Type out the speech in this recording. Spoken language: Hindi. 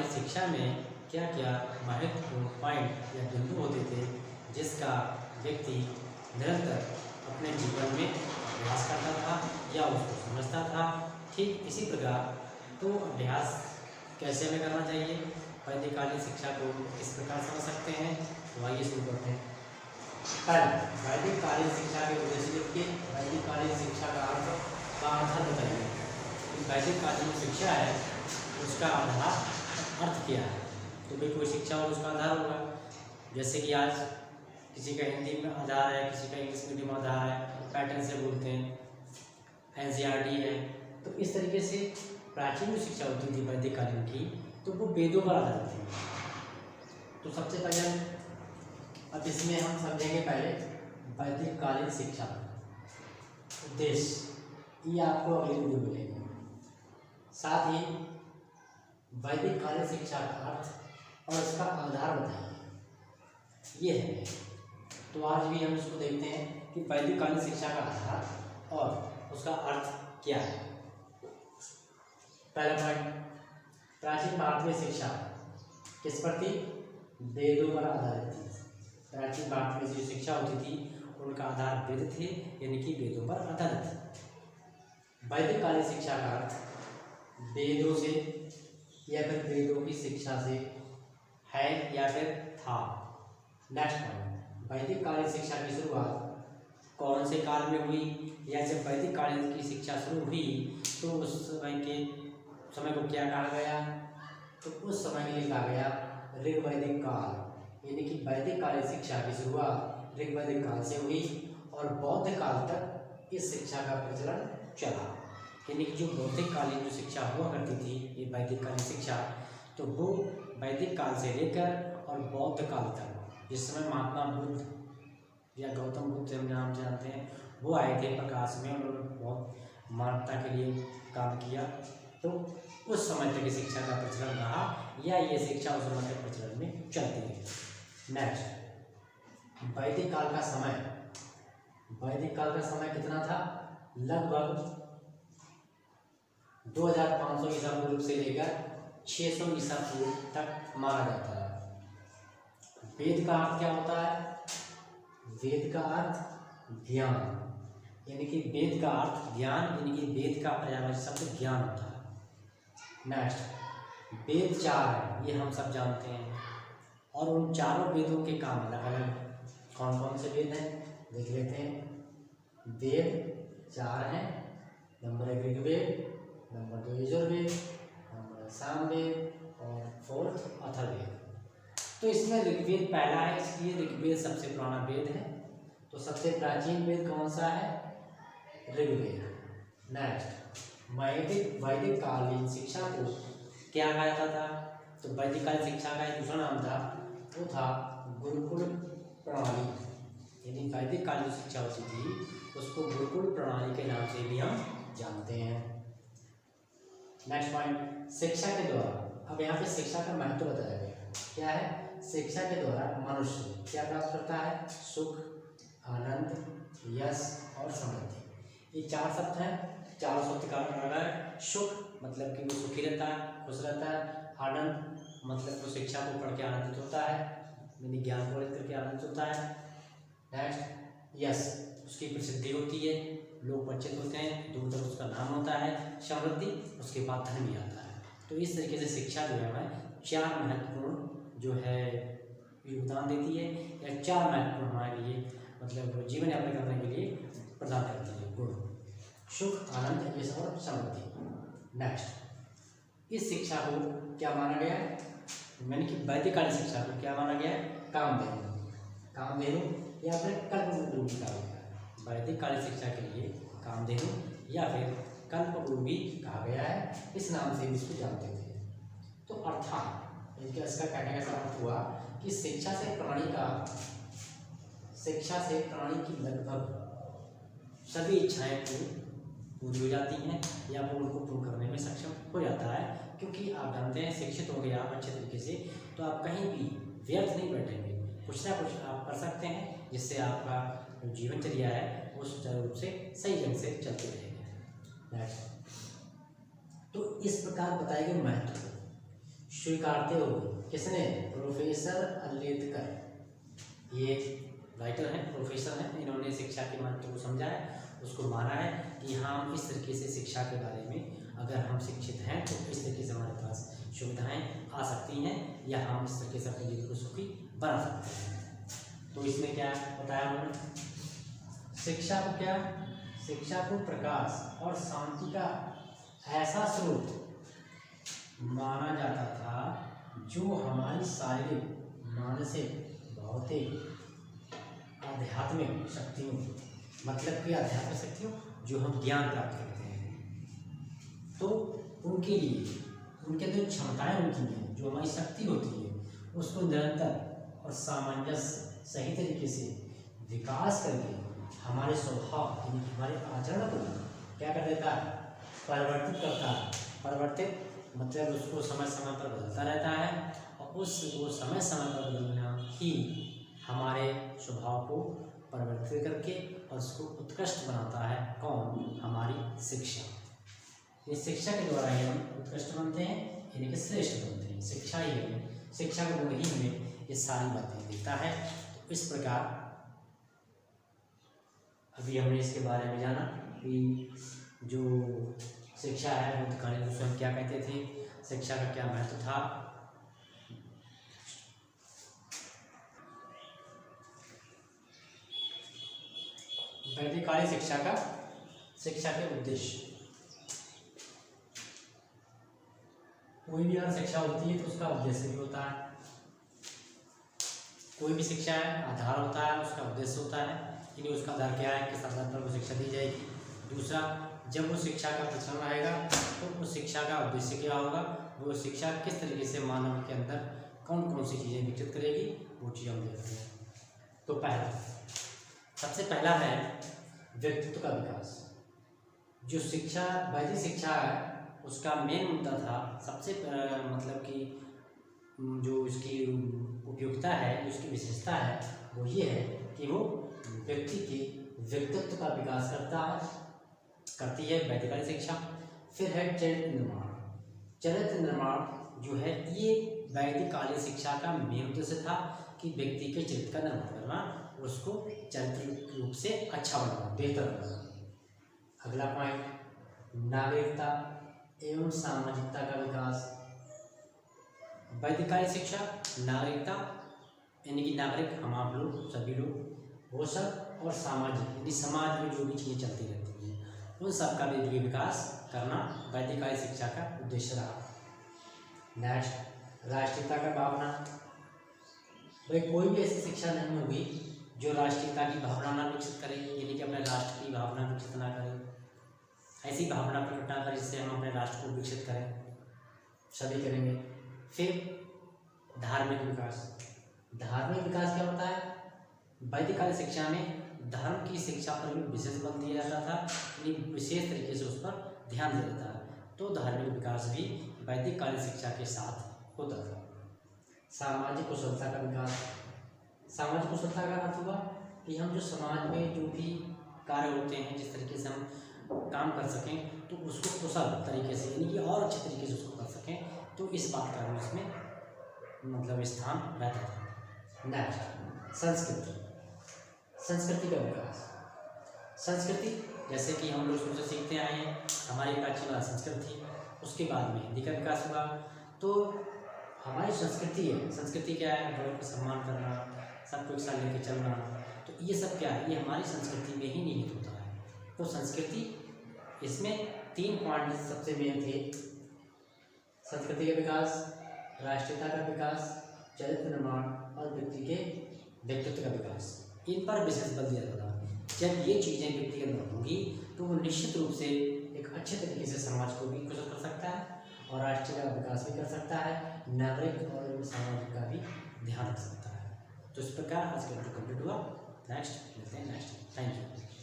बाल्यकालीन शिक्षा में क्या क्या महत्वपूर्ण पॉइंट या बिंदु होते थे जिसका व्यक्ति निरंतर अपने जीवन में अभ्यास करता था या उसको समझता था। ठीक इसी प्रकार तो अभ्यास कैसे हमें करना चाहिए, वैदिककालीन शिक्षा को किस प्रकार समझ सकते हैं, तो आइए शुरू करते हैं। पहले वैदिककालीन शिक्षा के उद्देश्य लिखिए। वैदिककालीन शिक्षा का अर्थ बताइए। वैदिककालीन शिक्षा है उसका आधार अर्थ क्या है, तो भाई कोई शिक्षा हो उसका आधार होगा। जैसे कि आज किसी का हिंदी में आधार है, किसी का इंग्लिश मीडियम आधार है, पैटर्न से बोलते हैं, एनसीईआरटी है। तो इस तरीके से प्राचीन जो शिक्षा होती थी वैदिककालीन की, तो वो वेदों पर आधारित थी। तो सबसे पहले अब इसमें हम समझेंगे पहले वैदिककालीन शिक्षा उद्देश्य, ये आपको अगले वीडियो में मिलेगा। साथ ही वैदिककालीन शिक्षा का अर्थ और इसका आधार बताइए, ये है। तो आज भी हम इसको देखते हैं कि वैदिककालीन शिक्षा का आधार और उसका अर्थ क्या है। पहला पॉइंट, प्राचीन भारत में शिक्षा किस पर थी, वेदों पर आधारित थी। प्राचीन भारत में जो शिक्षा होती थी उनका आधार वेद थे, यानी कि वेदों पर आधारित। वैदिककालीन शिक्षा का अर्थ वेदों से या फिर वेदों की शिक्षा से है या फिर था। नेक्स्ट पॉइंट, वैदिककालीन शिक्षा की शुरुआत कौन से काल में हुई, या जब वैदिककालीन की शिक्षा शुरू हुई तो उस समय को क्या कहा गया, तो उस समय के लिए कहा गया ऋग्वैदिक काल। यानी कि वैदिककालीन शिक्षा की शुरुआत ऋग्वैदिक काल से हुई और बौद्ध काल तक इस शिक्षा का प्रचलन चला। यानी कि जो बौद्धिककालीन जो शिक्षा हुआ करती थी, ये वैदिककालीन शिक्षा, तो वो वैदिक काल से लेकर और बौद्ध काल तक, जिस समय महात्मा बुद्ध या गौतम बुद्ध हम नाम जानते हैं, वो आए थे प्रकाश में, उन्होंने बहुत मानवता के लिए काम किया। तो उस समय तक इस शिक्षा का प्रचलन रहा, या ये शिक्षा उस समय तक प्रचलन में चलती है। नेक्स्ट, वैदिक काल का समय। वैदिक काल का समय कितना था, लगभग 2500 ईसा पूर्व से लेकर 600 ईसा पूर्व तक माना जाता है। वेद का अर्थ क्या होता है, वेद का अर्थ ज्ञान, यानी कि वेद का अर्थ ज्ञान, यानी कि वेद का पर्यायवाची शब्द ज्ञान होता है। नेक्स्ट, वेद 4 है, ये हम सब जानते हैं, और उन चारों वेदों के काम अलग अलग। कौन कौन से वेद हैं देख लेते हैं। वेद 4 हैं, number 1 Rigveda, number 2 Yajurveda, number Samaveda और 4 अथर्ववेद। तो इसमें ऋग्वेद पहला है, इसलिए ऋग्वेद सबसे पुराना वेद है। तो सबसे प्राचीन वेद कौन सा है, ऋग्वेद। नेक्स्ट, वैदिककालीन शिक्षा को क्या कहा जाता था, तो वैदिककालीन शिक्षा का एक दूसरा नाम था, वो था गुरुकुल प्रणाली। यानी वैदिककालीन जो शिक्षा होती थी उसको गुरुकुल प्रणाली के नाम से भी हम जानते हैं। नेक्स्ट पॉइंट, शिक्षा के द्वारा। अब यहाँ पे शिक्षा का महत्व बताया गया क्या है, शिक्षा के द्वारा मनुष्य क्या प्राप्त करता है, सुख, आनंद, यश और समृद्धि। ये 4 शब्द हैं, चारों शब्द का मतलब है सुख, मतलब कि वो सुखी रहता है, खुश रहता है। आनंद मतलब वो शिक्षा को पढ़ के आनंदित होता है, यानी ज्ञान को लेकर के आनंदित होता है। नेक्स्ट, यश, उसकी प्रसिद्धि होती है, लोग परिचित होते हैं, दूर तक उसका नाम होता है। समृद्धि, उसके बाद धन भी आता है। तो इस तरीके से शिक्षा जो है हमें 4 महत्वपूर्ण जो है योगदान देती है, या 4 महत्वपूर्ण हमारे लिए मतलब जीवन यापन करने के लिए प्रदान करती है गुण, सुख, आनंद, यश और समृद्धि। नेक्स्ट, इस शिक्षा को क्या माना गया है, मैंने कि वैदिककालीन शिक्षा को क्या माना गया है, कामधेनु या फिर कल्पवृक्ष भी कहा गया है। वैदिककालीन शिक्षा के लिए कामधेनु या फिर कल्पवृक्ष भी कहा गया है, इस नाम से भी इसको जानते थे। तो अर्थात इसका कहने का अर्थ हुआ कि शिक्षा से प्राणी की लगभग सभी इच्छाएं पूरी हो जाती हैं, या वो उनको पूर्ण करने में सक्षम हो जाता है। क्योंकि आप जानते हैं शिक्षित हो गए आप अच्छे तरीके से, तो आप कहीं भी व्यर्थ नहीं बैठेंगे, कुछ ना कुछ आप कर सकते हैं, जिससे आपका जो जीवनचर्या है वो सुचारू रूप से सही ढंग से चलते रहेंगे। तो इस प्रकार बताए गए महत्व स्वीकारते हुए, किसने? प्रोफेसर अल्लेदकर, ये राइटर हैं, प्रोफेसर हैं, इन्होंने शिक्षा के महत्व को समझा है, उसको माना है कि हम इस तरीके से शिक्षा के बारे में अगर हम शिक्षित हैं तो इस तरीके से हमारे पास सुविधाएं आ सकती हैं या हम इस तरीके से अपने जीवन को सुखी बना सकते हैं। तो इसमें क्या बताया उन्होंने? शिक्षा को क्या? शिक्षा को प्रकाश और शांति का ऐसा स्रोत माना जाता था जो हमारी शारीरिक, मानसिक, भौतिक, आध्यात्मिक शक्तियों, मतलब कि आध्यात्मिक शक्तियों जो हम ज्ञान प्राप्त करते हैं, तो उनके लिए उनके जो क्षमताएं होती हैं, जो हमारी शक्ति होती है, उसको निरंतर और सामंजस्य सही तरीके से विकास करके हमारे स्वभाव यानी हमारे आचरण को क्या कर देता है? परिवर्तित करता है। परिवर्तित मतलब उसको समय समय पर बदलता रहता है और वो समय समय पर बदलना ही हमारे स्वभाव को परिवर्तित करके और उसको उत्कृष्ट बनाता है। कौन? हमारी शिक्षा। इस शिक्षा के द्वारा ही हम उत्कृष्ट बनते हैं, यानी कि श्रेष्ठ बनते हैं। शिक्षा ही हमें, शिक्षा का गुण ही हमें ये सारी बातें देता है। तो इस प्रकार अभी हमने इसके बारे में जाना कि जो शिक्षा है बुद्धकालीन उसमें हम क्या कहते थे, शिक्षा का क्या महत्व था। वैदिककालीन शिक्षा के उद्देश्य। कोई भी अगर शिक्षा होती है तो उसका उद्देश्य भी होता है। कोई भी शिक्षा है आधार होता है, उसका उद्देश्य होता है, यानी उसका आधार क्या है, किस आधार पर वो शिक्षा दी जाएगी। दूसरा, जब वो शिक्षा का प्रचलन आएगा तो उस शिक्षा का उद्देश्य क्या होगा, वो शिक्षा किस तरीके से मानव के अंदर कौन कौन सी चीज़ें विकसित करेगी, वो चीज़ हम देखते हैं। तो सबसे पहला है व्यक्तित्व का विकास। जो शिक्षा, वैदिक शिक्षा है, उसका मेन मुद्दा था सबसे मतलब कि जो इसकी उपयोगिता है, उसकी विशेषता है, वो ये है कि वो व्यक्ति के व्यक्तित्व का विकास करती है वैदिककालीन शिक्षा। फिर है चरित्र निर्माण। चरित्र निर्माण जो है ये वैदिककालीन शिक्षा का मेन उद्देश्य था कि व्यक्ति के चरित्र का निर्माण करना, उसको चरित्र रूप से अच्छा बनाना, बेहतर बनाना। अगला पॉइंट, नागरिकता एवं सामाजिकता का विकास। वैदिककालीन शिक्षा नागरिकता यानी कि नागरिक हम आप लोग सभी लोग, वो सब, और सामाजिक यानी समाज में जो भी चीज़ें चलती रहती हैं उन सब का भी विकास करना वैदिककालीन शिक्षा का उद्देश्य रहा। नेक्स्ट, राष्ट्रीयता का भावना। भाई कोई भी ऐसी शिक्षा नहीं होगी जो राष्ट्रीयता की भावना ना विकसित करे, यानी कि अपने राष्ट्र की भावना विकसित ना करे, ऐसी भावना प्रकट ना करें जिससे हम अपने राष्ट्र को विकसित करें, सभी करेंगे। फिर धार्मिक विकास। धार्मिक विकास क्या होता है? वैदिककालीन शिक्षा में धर्म की शिक्षा पर भी विशेष बल दिया जाता था, यानी विशेष तरीके से उस पर ध्यान दिया जाता है। तो धार्मिक विकास भी वैदिककालीन शिक्षा के साथ होता था। सामाजिक कुशलता का विकास। सामाजिक कुशलता का अर्थ हुआ कि हम जो समाज में जो भी कार्य होते हैं, जिस तरीके से हम काम कर सकें तो उसको कुशल तरीके से, यानी कि और अच्छे तरीके से उसको कर सकें, तो इस बात का भी उसमें मतलब स्थान रहता था। नेक्स्ट, संस्कृति। संस्कृति का विकास। संस्कृति जैसे कि हम लोग शुरू से सीखते आए हैं, हमारी प्राचीन संस्कृति, उसके बाद में हिंदी का विकास हुआ। तो हमारी संस्कृति है, संस्कृति क्या है? बड़ों का सम्मान करना, सबको एक साथ लेके चलना, तो ये सब क्या है? ये हमारी संस्कृति में ही निहित होता है। तो संस्कृति, इसमें 3 पॉइंट सबसे मेन थे: संस्कृति का विकास, राष्ट्रीयता का विकास, चरित्र निर्माण और व्यक्ति के व्यक्तित्व का विकास। इन पर विशेष बल दिया जाता है। जब ये चीज़ें व्यक्ति के अंदर होंगी तो वो निश्चित रूप से एक अच्छे तरीके से समाज को भी कुशल कर सकता है और राष्ट्र का विकास भी कर सकता है, नागरिक और सामाजिक का भी ध्यान रख सकता है। तो इस प्रकार आज का कंप्लीट हुआ। नेक्स्ट मिलते हैं नेक्स्ट। Thank you.